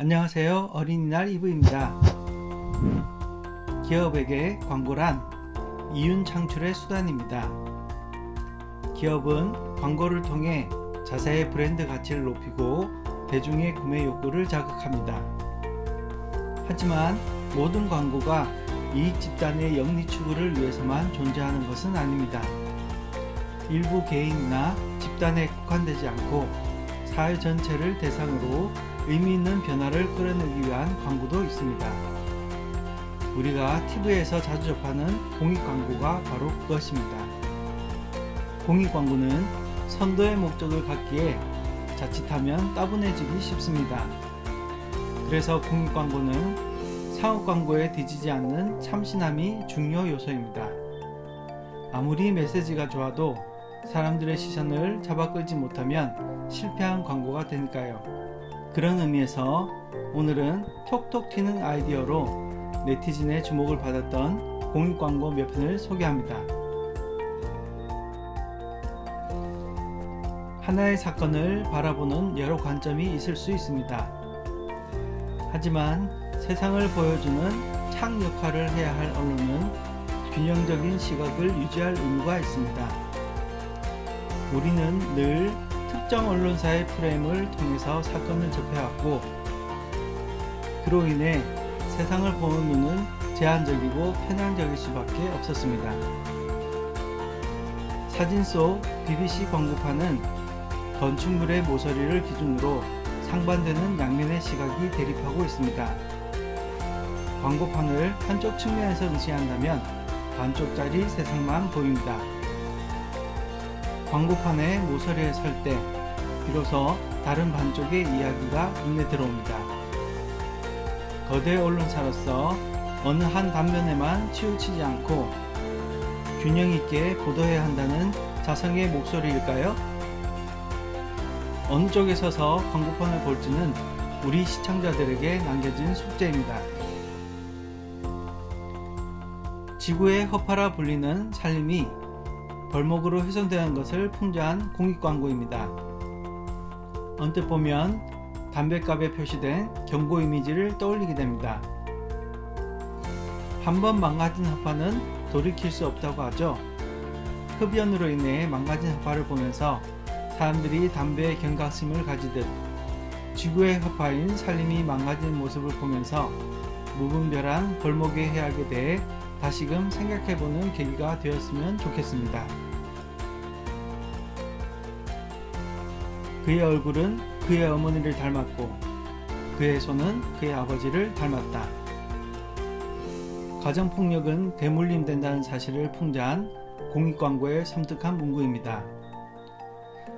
안녕하세요. 어린이날 이브입니다. 기업에게 광고란 이윤 창출의 수단입니다. 기업은 광고를 통해 자사의 브랜드 가치를 높이고 대중의 구매 욕구를 자극합니다. 하지만 모든 광고가 이익 집단의 영리 추구를 위해서만 존재하는 것은 아닙니다. 일부 개인이나 집단에 국한되지 않고 사회 전체를 대상으로 의미 있는 변화를 끌어내기 위한 광고도 있습니다. 우리가 TV에서 자주 접하는 공익광고가 바로 그것입니다. 공익광고는 선도의 목적을 갖기에 자칫하면 따분해지기 쉽습니다. 그래서 공익광고는 상업광고에 뒤지지 않는 참신함이 중요 요소입니다. 아무리 메시지가 좋아도 사람들의 시선을 잡아끌지 못하면 실패한 광고가 되니까요. 그런 의미에서 오늘은 톡톡 튀는 아이디어로 네티즌의 주목을 받았던 공익광고 몇 편을 소개합니다. 하나의 사건을 바라보는 여러 관점이 있을 수 있습니다. 하지만 세상을 보여주는 창 역할을 해야 할 언론은 균형적인 시각을 유지할 의무가 있습니다. 우리는 늘 특정 언론사의 프레임을 통해서 사건을 접해왔고, 그로 인해 세상을 보는 눈은 제한적이고 편향적일 수밖에 없었습니다. 사진 속 BBC 광고판은 건축물의 모서리를 기준으로 상반되는 양면의 시각이 대립하고 있습니다. 광고판을 한쪽 측면에서 의시한다면 반쪽짜리 세상만 보입니다. 광고판의 모서리에 설 때 비로소 다른 반쪽의 이야기가 눈에 들어옵니다. 거대 언론사로서 어느 한 단면에만 치우치지 않고 균형 있게 보도해야 한다는 자성의 목소리일까요? 어느 쪽에 서서 광고판을 볼지는 우리 시청자들에게 남겨진 숙제입니다. 지구의 허파라 불리는 살림이 벌목으로 훼손되는 것을 풍자한 공익광고입니다. 언뜻 보면 담뱃값에 표시된 경고 이미지를 떠올리게 됩니다. 한번 망가진 허파는 돌이킬 수 없다고 하죠. 흡연으로 인해 망가진 허파를 보면서 사람들이 담배에 경각심을 가지듯 지구의 허파인 살림이 망가진 모습을 보면서 무분별한 벌목의 해악에 대해 다시금 생각해보는 계기가 되었으면 좋겠습니다. 그의 얼굴은 그의 어머니를 닮았고 그의 손은 그의 아버지를 닮았다. 가정폭력은 대물림된다는 사실을 풍자한 공익광고의 섬뜩한 문구입니다.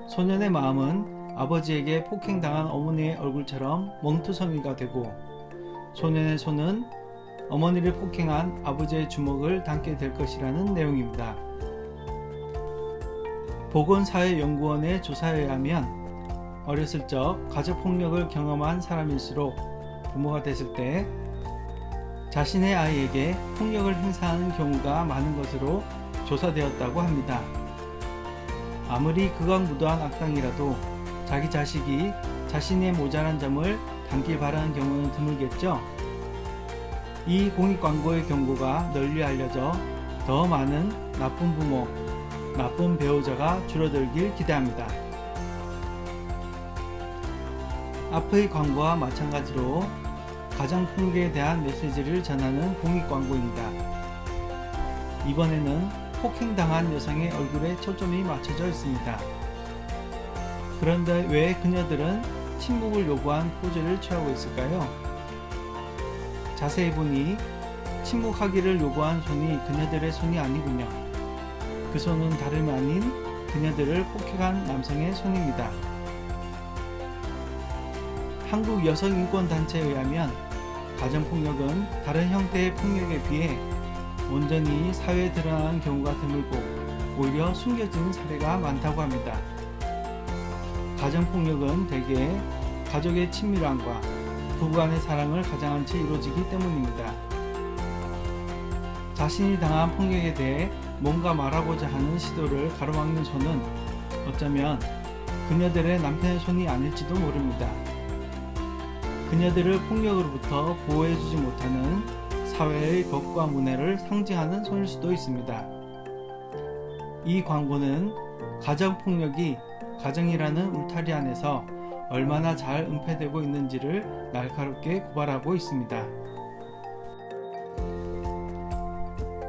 소년의 마음은 아버지에게 폭행당한 어머니의 얼굴처럼 멍투성이가 되고, 소년의 손은 어머니를 폭행한 아버지의 주먹을 담게 될 것이라는 내용입니다. 보건사회연구원의 조사에 의하면 어렸을 적 가족폭력을 경험한 사람일수록 부모가 됐을 때 자신의 아이에게 폭력을 행사하는 경우가 많은 것으로 조사되었다고 합니다. 아무리 극악무도한 악당이라도 자기 자식이 자신의 모자란 점을 담길 바라는 경우는 드물겠죠. 이 공익광고의 경고가 널리 알려져 더 많은 나쁜 부모, 나쁜 배우자가 줄어들길 기대합니다. 앞의 광고와 마찬가지로 가정폭력에 대한 메시지를 전하는 공익광고입니다. 이번에는 폭행당한 여성의 얼굴에 초점이 맞춰져 있습니다. 그런데 왜 그녀들은 침묵을 요구한 포즈를 취하고 있을까요? 자세히 보니 침묵하기를 요구한 손이 그녀들의 손이 아니군요. 그 손은 다름이 아닌 그녀들을 폭행한 남성의 손입니다. 한국 여성인권단체에 의하면 가정폭력은 다른 형태의 폭력에 비해 온전히 사회에 드러나는 경우가 드물고 오히려 숨겨진 사례가 많다고 합니다. 가정폭력은 대개 가족의 친밀함과 부부간의 사랑을 가장한 채 이루어지기 때문입니다. 자신이 당한 폭력에 대해 뭔가 말하고자 하는 시도를 가로막는 손은 어쩌면 그녀들의 남편의 손이 아닐지도 모릅니다. 그녀들을 폭력으로부터 보호해주지 못하는 사회의 벽과 문화를 상징하는 손일 수도 있습니다. 이 광고는 가정폭력이 가정이라는 울타리 안에서 얼마나 잘 은폐되고 있는지를 날카롭게 고발하고 있습니다.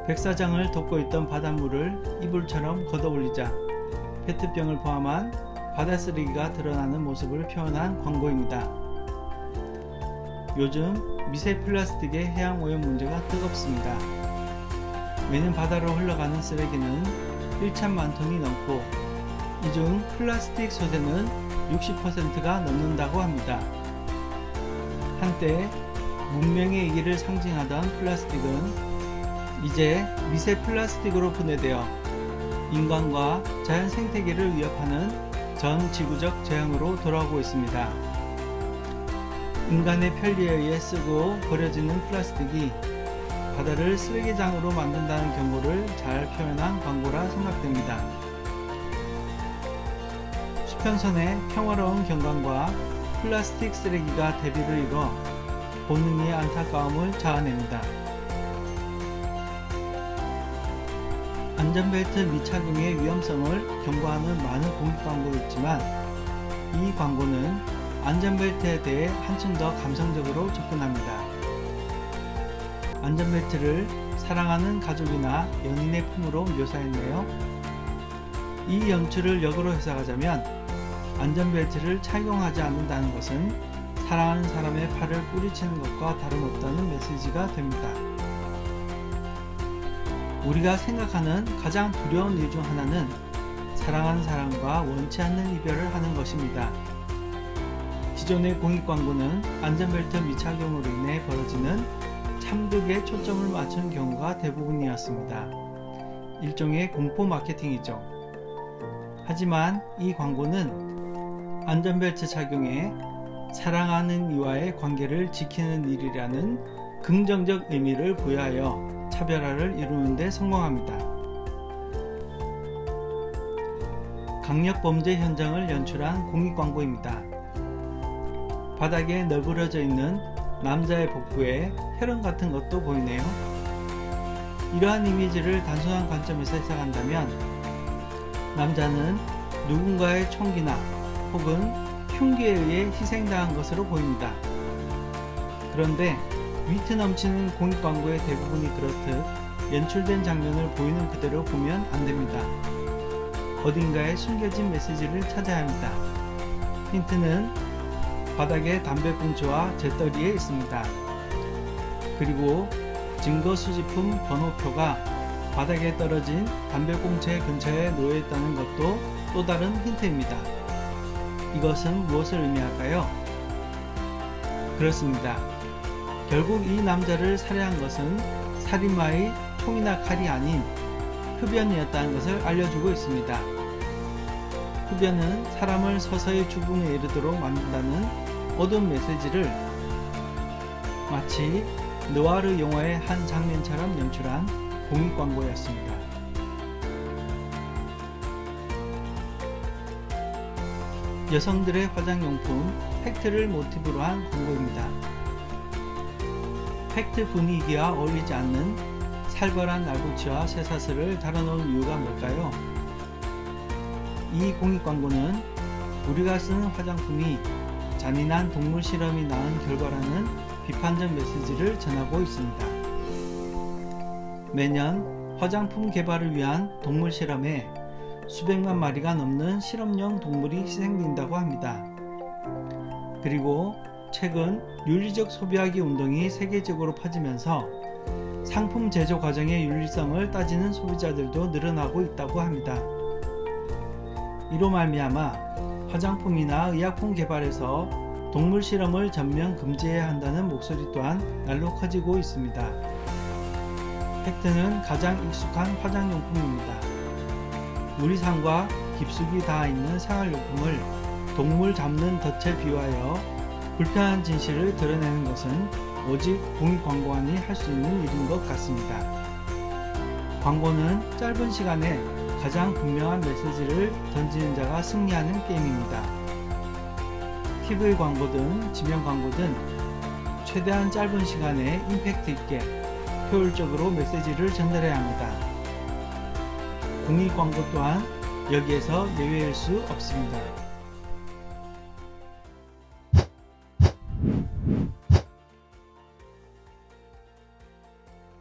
백사장을 덮고 있던 바닷물을 이불처럼 걷어올리자 페트병을 포함한 바다 쓰레기가 드러나는 모습을 표현한 광고입니다. 요즘 미세 플라스틱의 해양 오염 문제가 뜨겁습니다. 매년 바다로 흘러가는 쓰레기는 1천만 톤이 넘고 이 중 플라스틱 소재는 60%가 넘는다고 합니다. 한때 문명의 이기를 상징하던 플라스틱은 이제 미세 플라스틱으로 분해되어 인간과 자연 생태계를 위협하는 전 지구적 재앙으로 돌아오고 있습니다. 인간의 편리에 의해 쓰고 버려지는 플라스틱이 바다를 쓰레기장으로 만든다는 경고를 잘 표현한 광고라 생각됩니다. 수평선의 평화로운 경관과 플라스틱 쓰레기가 대비를 이뤄 보는 이의 안타까움을 자아냅니다. 안전벨트 미착용의 위험성을 경고하는 많은 공익 광고가 있지만 이 광고는 안전벨트에 대해 한층 더 감성적으로 접근합니다. 안전벨트를 사랑하는 가족이나 연인의 품으로 묘사했네요. 이 연출을 역으로 해석하자면 안전벨트를 착용하지 않는다는 것은 사랑하는 사람의 팔을 뿌리치는 것과 다름없다는 메시지가 됩니다. 우리가 생각하는 가장 두려운 일 중 하나는 사랑하는 사람과 원치 않는 이별을 하는 것입니다. 기존의 공익 광고는 안전벨트 미착용으로 인해 벌어지는 참극에 초점을 맞춘 경우가 대부분이었습니다. 일종의 공포 마케팅이죠. 하지만 이 광고는 안전벨트 착용에 사랑하는 이와의 관계를 지키는 일이라는 긍정적 의미를 부여하여 차별화를 이루는 데 성공합니다. 강력범죄 현장을 연출한 공익광고입니다. 바닥에 널브러져 있는 남자의 복부에 혈흔 같은 것도 보이네요. 이러한 이미지를 단순한 관점에서 해석한다면 남자는 누군가의 총기나 혹은 흉기에 의해 희생당한 것으로 보입니다. 그런데 위트 넘치는 공익광고의 대부분이 그렇듯 연출된 장면을 보이는 그대로 보면 안됩니다. 어딘가에 숨겨진 메시지를 찾아야 합니다. 힌트는 바닥에 담배꽁초와 재떨이에 있습니다. 그리고 증거수집품 번호표가 바닥에 떨어진 담배꽁초의 근처에 놓여있다는 것도 또 다른 힌트입니다. 이것은 무엇을 의미할까요? 그렇습니다. 결국 이 남자를 살해한 것은 살인마의 총이나 칼이 아닌 흡연이었다는 것을 알려주고 있습니다. 흡연은 사람을 서서히 죽음에 이르도록 만든다는 어두운 메시지를 마치 느와르 영화의 한 장면처럼 연출한 공익광고였습니다. 여성들의 화장용품 팩트를 모티브로 한 광고입니다. 팩트 분위기와 어울리지 않는 살벌한 날붙이와 쇠사슬을 다뤄놓은 이유가 뭘까요? 이 공익광고는 우리가 쓰는 화장품이 잔인한 동물 실험이 낳은 결과라는 비판적 메시지를 전하고 있습니다. 매년 화장품 개발을 위한 동물 실험에 수백만 마리가 넘는 실험용 동물이 희생된다고 합니다. 그리고 최근 윤리적 소비하기 운동이 세계적으로 퍼지면서 상품 제조 과정의 윤리성을 따지는 소비자들도 늘어나고 있다고 합니다. 이로 말미암아 화장품이나 의약품 개발에서 동물 실험을 전면 금지해야 한다는 목소리 또한 날로 커지고 있습니다. 팩트는 가장 익숙한 화장용품입니다. 무리상과 깊숙이 닿아있는 생활용품을 동물 잡는 덫에 비유하여 불편한 진실을 드러내는 것은 오직 공익광고만이 할 수 있는 일인 것 같습니다. 광고는 짧은 시간에 가장 분명한 메시지를 던지는 자가 승리하는 게임입니다. TV 광고든 지면 광고든 최대한 짧은 시간에 임팩트 있게 효율적으로 메시지를 전달해야 합니다. 공익 광고 또한 여기에서 예외일 수 없습니다.